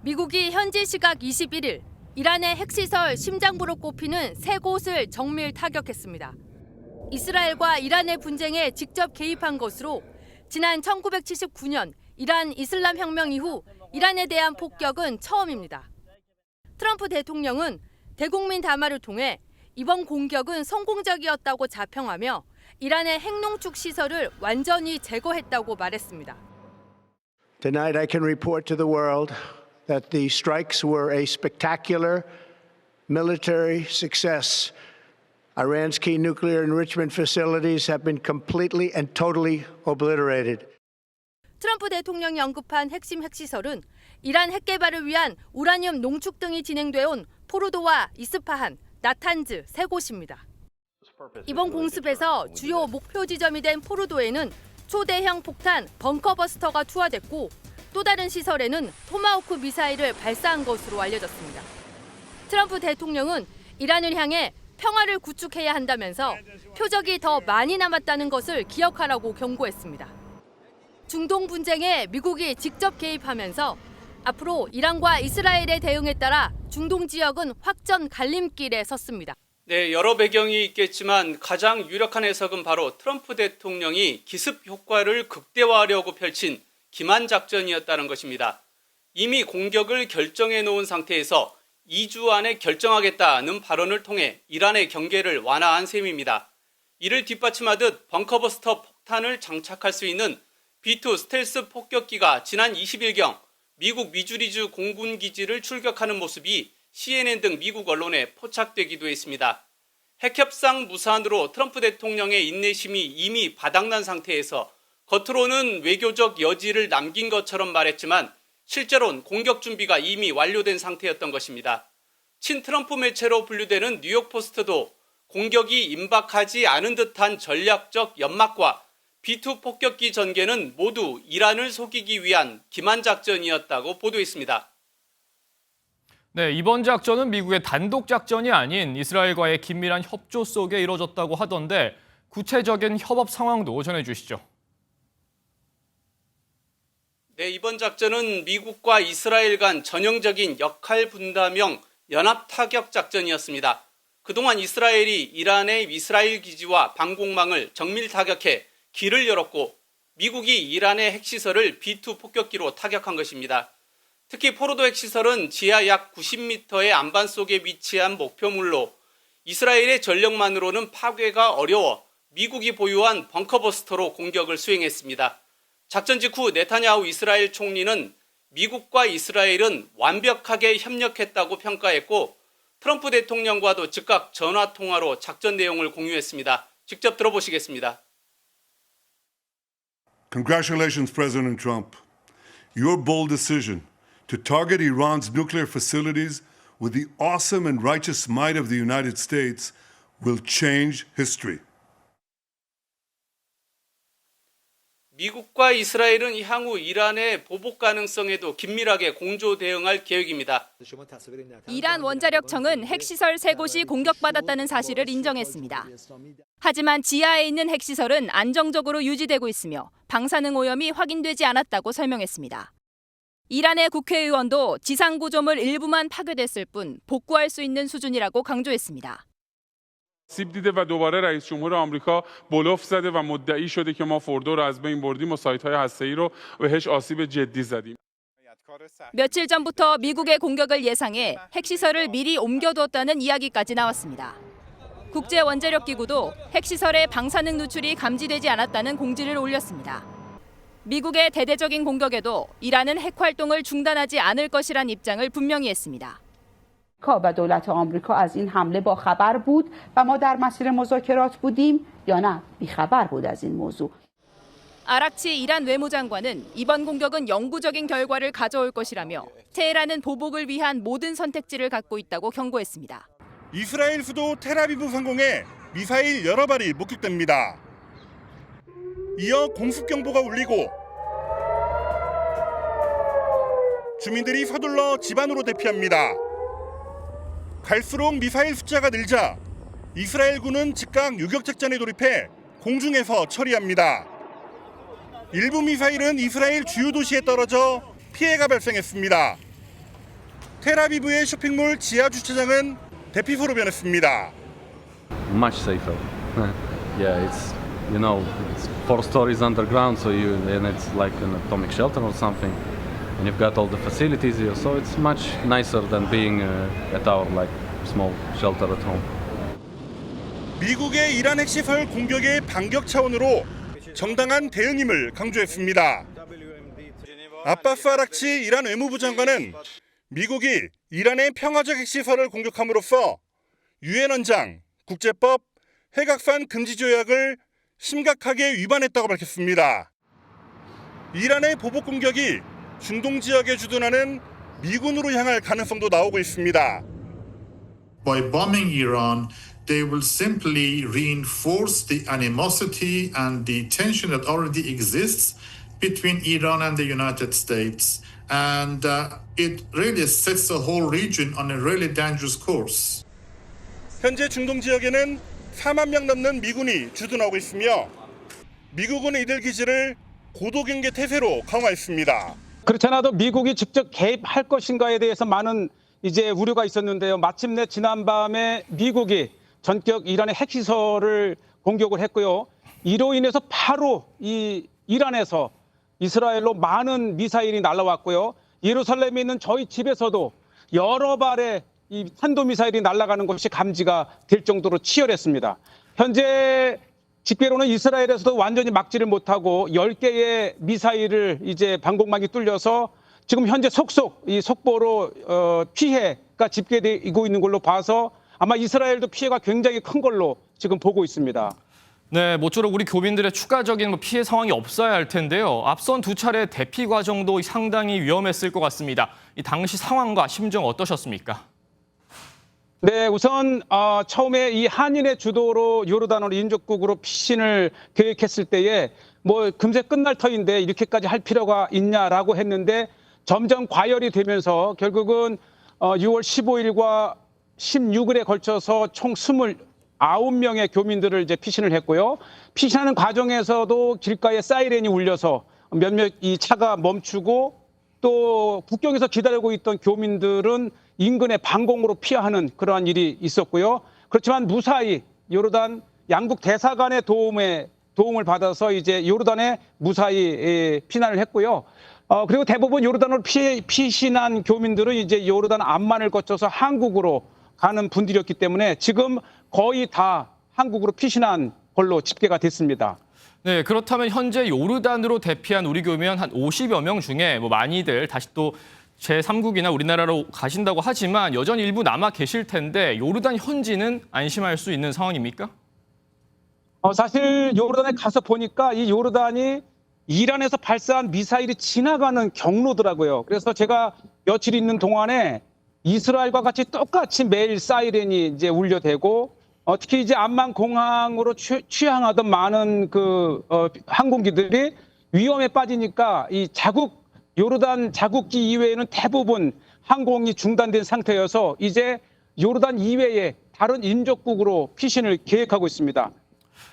미국이 현지 시각 21일 이란의 핵시설 심장부로 꼽히는 세 곳을 정밀 타격했습니다. 이스라엘과 이란의 분쟁에 직접 개입한 것으로 지난 1979년 이란 이슬람 혁명 이후 이란에 대한 폭격은 처음입니다. 트럼프 대통령은 대국민 담화를 통해 이번 공격은 성공적이었다고 자평하며 이란의 핵농축 시설을 완전히 제거했다고 말했습니다. Tonight I can report to the world that the strikes were a spectacular military success. Iran's key nuclear enrichment facilities have been completely and totally obliterated. 트럼프 대통령이 언급한 핵심 핵시설은 이란 핵 개발을 위한 우라늄 농축 등이 진행돼 온 포르도와 이스파한, 나탄즈 세 곳입니다. 이번 공습에서 주요 목표 지점이 된 포르도에는 초대형 폭탄 벙커버스터가 투하됐고 또 다른 시설에는 토마호크 미사일을 발사한 것으로 알려졌습니다. 트럼프 대통령은 이란을 향해 평화를 구축해야 한다면서 표적이 더 많이 남았다는 것을 기억하라고 경고했습니다. 중동 분쟁에 미국이 직접 개입하면서 앞으로 이란과 이스라엘의 대응에 따라 중동 지역은 확전 갈림길에 섰습니다. 네, 여러 배경이 있겠지만 가장 유력한 해석은 바로 트럼프 대통령이 기습 효과를 극대화하려고 펼친 기만 작전이었다는 것입니다. 이미 공격을 결정해 놓은 상태에서 2주 안에 결정하겠다는 발언을 통해 이란의 경계를 완화한 셈입니다. 이를 뒷받침하듯 벙커버스터 폭탄을 장착할 수 있는 B-2 스텔스 폭격기가 지난 20일경 미국 미주리주 공군기지를 출격하는 모습이 CNN 등 미국 언론에 포착되기도 했습니다. 핵협상 무산으로 트럼프 대통령의 인내심이 이미 바닥난 상태에서 겉으로는 외교적 여지를 남긴 것처럼 말했지만 실제로는 공격 준비가 이미 완료된 상태였던 것입니다. 친트럼프 매체로 분류되는 뉴욕포스트도 공격이 임박하지 않은 듯한 전략적 연막과 B-2 폭격기 전개는 모두 이란을 속이기 위한 기만 작전이었다고 보도했습니다. 네, 이번 작전은 미국의 단독 작전이 아닌 이스라엘과의 긴밀한 협조 속에 이루어졌다고 하던데 구체적인 협업 상황도 전해주시죠. 네, 이번 작전은 미국과 이스라엘 간 전형적인 역할 분담형 연합 타격 작전이었습니다. 그동안 이스라엘이 이란의 미사일 기지와 방공망을 정밀 타격해 길을 열었고 미국이 이란의 핵시설을 B-2 폭격기로 타격한 것입니다. 특히 포르도 핵시설은 지하 약 90m의 안반 속에 위치한 목표물로 이스라엘의 전력만으로는 파괴가 어려워 미국이 보유한 벙커버스터로 공격을 수행했습니다. 작전 직후 네타냐후 이스라엘 총리는 미국과 이스라엘은 완벽하게 협력했다고 평가했고 트럼프 대통령과도 즉각 전화통화로 작전 내용을 공유했습니다. 직접 들어보시겠습니다. Congratulations, President Trump. Your bold decision to target Iran's nuclear facilities with the awesome and righteous might of the United States will change history. 미국과 이스라엘은 향후 이란의 보복 가능성에도 긴밀하게 공조 대응할 계획입니다. 이란 원자력청은 핵시설 3곳이 공격받았다는 사실을 인정했습니다. 하지만 지하에 있는 핵시설은 안정적으로 유지되고 있으며 방사능 오염이 확인되지 않았다고 설명했습니다. 이란의 국회의원도 지상 구조물 일부만 파괴됐을 뿐 복구할 수 있는 수준이라고 강조했습니다. سیب دیده و دوباره رئیس جمهور آمریکا بلوف زده و مدعی شده که ما فوردو رو از بین بردیم و سایت‌های هسته‌ای رو بهش آسیب جدی زدیم. 며칠 전부터 미국의 공격을 예상해 핵시설을 미리 옮겨두었다는 이야기까지 나왔습니다. 국제원자력기구도 핵시설의 방사능 누출이 감지되지 않았다는 공지를 올렸습니다. 미국의 대대적인 공격에도 이란은 핵활동을 중단하지 않을 것이란 입장을 분명히 했습니다. و دولت آمریکا از این حمله با خبر بود و ما در مسیر مذاکرات بودیم یا نه بیخبر بود از این موضوع. 아락치 이란 외무장관은 이번 공격은 영구적인 결과를 가져올 것이라며 테헤란은 보복을 위한 모든 선택지를 갖고 있다고 경고했습니다. 이스라엘 수도 텔아비브 상공에 미사일 여러 발이 목격됩니다. 이어 공습경보가 울리고 주민들이 서둘러 집 안으로 대피합니다. 갈수록 미사일 숫자가 늘자 이스라엘군은 즉각 유격작전에 돌입해 공중에서 처리합니다. 일부 미사일은 이스라엘 주요 도시에 떨어져 피해가 발생했습니다. 텔아비브의 쇼핑몰 지하 주차장은 대피소로 변했습니다. Much safer. Yeah, it's it's 4 stories underground, and it's like an atomic shelter or something, and you've got all the facilities here, so it's much nicer than being at our small shelter at home. 미국의 이란 핵시설 공격의 반격 차원으로 정당한 대응임을 강조했습니다. 아바스 아락치 이란 외무부 장관은 미국이 이란의 평화적 핵시설을 공격함으로써 유엔 원장, 국제법, 핵확산 금지 조약을 심각하게 위반했다고 밝혔습니다. 이란의 보복 공격이 중동 지역에 주둔하는 미군으로 향할 가능성도 나오고 있습니다. By bombing Iran, they will simply reinforce the animosity and the tension that already exists between Iran and the United States. And it really sets the whole region on a really dangerous course. 현재 중동 지역에는 4만 명 넘는 미군이 주둔하고 있으며 미국은 이들 기지를 고도경계 태세로 강화했습니다. 그렇지 않아도 미국이 직접 개입할 것인가에 대해서 많은 이제 우려가 있었는데요. 마침내 지난밤에 미국이 전격 이란의 핵시설을 공격을 했고요. 이로 인해서 바로 이 이란에서 이스라엘로 많은 미사일이 날아왔고요. 예루살렘에 있는 저희 집에서도 여러 발의 이 탄도미사일이 날아가는 것이 감지가 될 정도로 치열했습니다. 현재 집계로는 이스라엘에서도 완전히 막지를 못하고 10개의 미사일을 이제 방공망이 뚫려서 지금 현재 속속 이 속보로 피해가 집계되고 있는 걸로 봐서 아마 이스라엘도 피해가 굉장히 큰 걸로 지금 보고 있습니다. 네, 모쪼록 우리 교민들의 추가적인 피해 상황이 없어야 할 텐데요. 앞선 2차례 대피 과정도 상당히 위험했을 것 같습니다. 이 당시 상황과 심정 어떠셨습니까? 네, 우선 처음에 이 한인의 주도로 요르단으로 인접국으로 피신을 계획했을 때에 뭐 금세 끝날 터인데 이렇게까지 할 필요가 있냐라고 했는데 점점 과열이 되면서 결국은 6월 15일과 16일에 걸쳐서 총 29명의 교민들을 이제 피신을 했고요. 피신하는 과정에서도 길가에 사이렌이 울려서 몇몇 이 차가 멈추고 또 국경에서 기다리고 있던 교민들은 인근의 방공으로 피하는 그러한 일이 있었고요. 그렇지만 무사히 요르단 양국 대사관의 도움을 받아서 이제 요르단에 무사히 피난을 했고요. 그리고 대부분 요르단으로 피신한 교민들은 이제 요르단 암만을 거쳐서 한국으로 가는 분들이었기 때문에 지금 거의 다 한국으로 피신한 걸로 집계가 됐습니다. 네, 그렇다면 현재 요르단으로 대피한 우리 교민 한 50여 명 중에 뭐 많이들 다시 또 제3국이나 우리나라로 가신다고 하지만 여전히 일부 남아 계실 텐데 요르단 현지는 안심할 수 있는 상황입니까? 사실 요르단에 가서 보니까 이 요르단이 이란에서 발사한 미사일이 지나가는 경로더라고요. 그래서 제가 며칠 있는 동안에 이스라엘과 같이 똑같이 매일 사이렌이 이제 울려대고 특히 이제 암만 공항으로 취항하던 많은 항공기들이 위험에 빠지니까 이 요르단 자국기 이외에는 대부분 항공이 중단된 상태여서 이제 요르단 이외에 다른 인접국으로 피신을 계획하고 있습니다.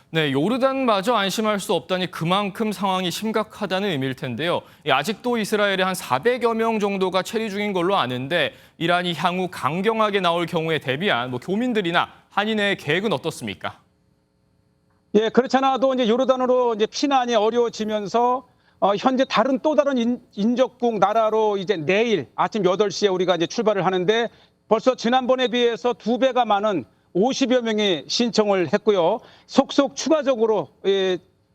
네, 요르단마저 안심할 수 없다니 그만큼 상황이 심각하다는 의미일 텐데요. 아직도 이스라엘에 한 400여 명 정도가 체류 중인 걸로 아는데 이란이 향후 강경하게 나올 경우에 대비한 교민들이나 한인의 계획은 어떻습니까? 예, 그렇지 않아도 이제 요르단으로 이제 피난이 어려워지면서 현재 또 다른 인접국 나라로 이제 내일 아침 8시에 우리가 이제 출발을 하는데 벌써 지난번에 비해서 2배가 많은 50여 명이 신청을 했고요. 속속 추가적으로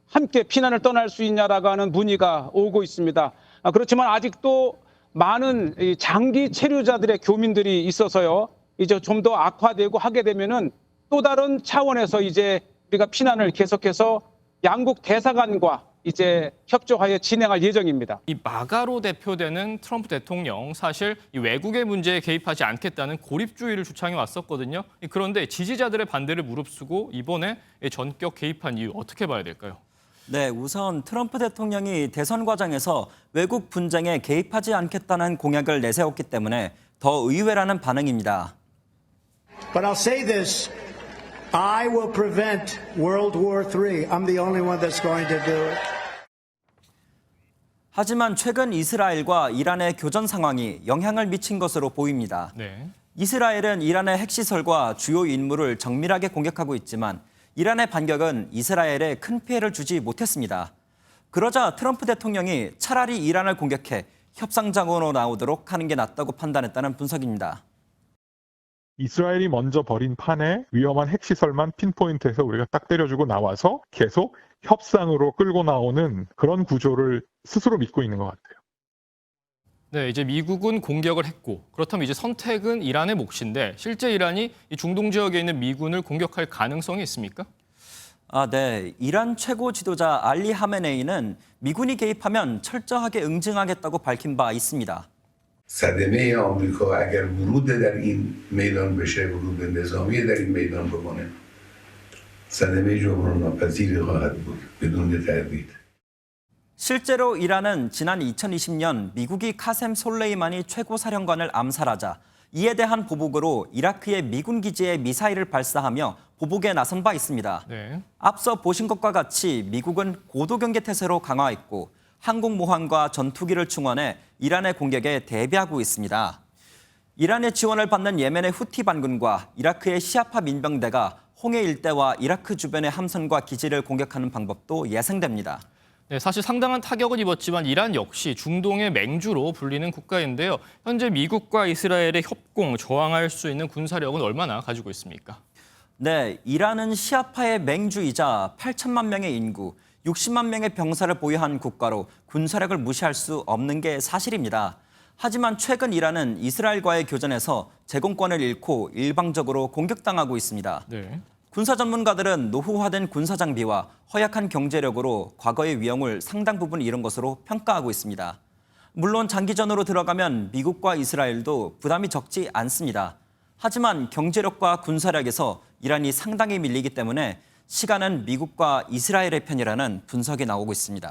함께 피난을 떠날 수 있냐라고 하는 문의가 오고 있습니다. 그렇지만 아직도 많은 장기 체류자들의 교민들이 있어서요. 이제 좀 더 악화되고 하게 되면은 또 다른 차원에서 이제 우리가 피난을 계속해서 양국 대사관과 이제 협조하여 진행할 예정입니다. 이 마가로 대표되는 트럼프 대통령 사실 이 외국의 문제에 개입하지 않겠다는 고립주의를 주창해 왔었거든요. 그런데 지지자들의 반대를 무릅쓰고 이번에 전격 개입한 이유 어떻게 봐야 될까요? 네, 우선 트럼프 대통령이 대선 과정에서 외국 분쟁에 개입하지 않겠다는 공약을 내세웠기 때문에 더 의외라는 반응입니다. But I'll say this. I will prevent World War III. I'm the only one that's going to do it. 하지만 최근 이스라엘과 이란의 교전 상황이 영향을 미친 것으로 보입니다. 네. 이스라엘은 이란의 핵시설과 주요 인물을 정밀하게 공격하고 있지만 이란의 반격은 이스라엘에 큰 피해를 주지 못했습니다. 그러자 트럼프 대통령이 차라리 이란을 공격해 협상장으로 나오도록 하는 게 낫다고 판단했다는 분석입니다. 이스라엘이 먼저 벌인 판에 위험한 핵시설만 핀포인트해서 우리가 딱 때려주고 나와서 계속 협상으로 끌고 나오는 그런 구조를 스스로 믿고 있는 것 같아요. 네, 이제 미국은 공격을 했고 그렇다면 이제 선택은 이란의 몫인데 실제 이란이 이 중동 지역에 있는 미군을 공격할 가능성이 있습니까? 네. 이란 최고 지도자 알리 하메네이는 미군이 개입하면 철저하게 응징하겠다고 밝힌 바 있습니다. صدمه آمریکا اگر ورود در این میدان بشه ورود نظامی در این میدان بکنه صدمه جبران‌ناپذیری خواهد بود بدون تردید. 실제로 이란은 지난 2020년 미국이 카셈 솔레이마니 최고사령관을 암살하자 이에 대한 보복으로 이라크의 미군 기지에 미사일을 발사하며 보복에 나선 바 있습니다. 네. 앞서 보신 것과 같이 미국은 고도 경계 태세로 강화했고 항공모함과 전투기를 충원해 이란의 공격에 대비하고 있습니다. 이란의 지원을 받는 예멘의 후티 반군과 이라크의 시아파 민병대가 홍해 일대와 이라크 주변의 함선과 기지를 공격하는 방법도 예상됩니다. 네, 사실 상당한 타격을 입었지만 이란 역시 중동의 맹주로 불리는 국가인데요. 현재 미국과 이스라엘의 협공, 저항할 수 있는 군사력은 얼마나 가지고 있습니까? 네, 이란은 시아파의 맹주이자 8천만 명의 인구, 60만 명의 병사를 보유한 국가로 군사력을 무시할 수 없는 게 사실입니다. 하지만 최근 이란은 이스라엘과의 교전에서 제공권을 잃고 일방적으로 공격당하고 있습니다. 네. 군사 전문가들은 노후화된 군사 장비와 허약한 경제력으로 과거의 위용을 상당 부분 잃은 것으로 평가하고 있습니다. 물론 장기전으로 들어가면 미국과 이스라엘도 부담이 적지 않습니다. 하지만 경제력과 군사력에서 이란이 상당히 밀리기 때문에 시간은 미국과 이스라엘의 편이라는 분석이 나오고 있습니다.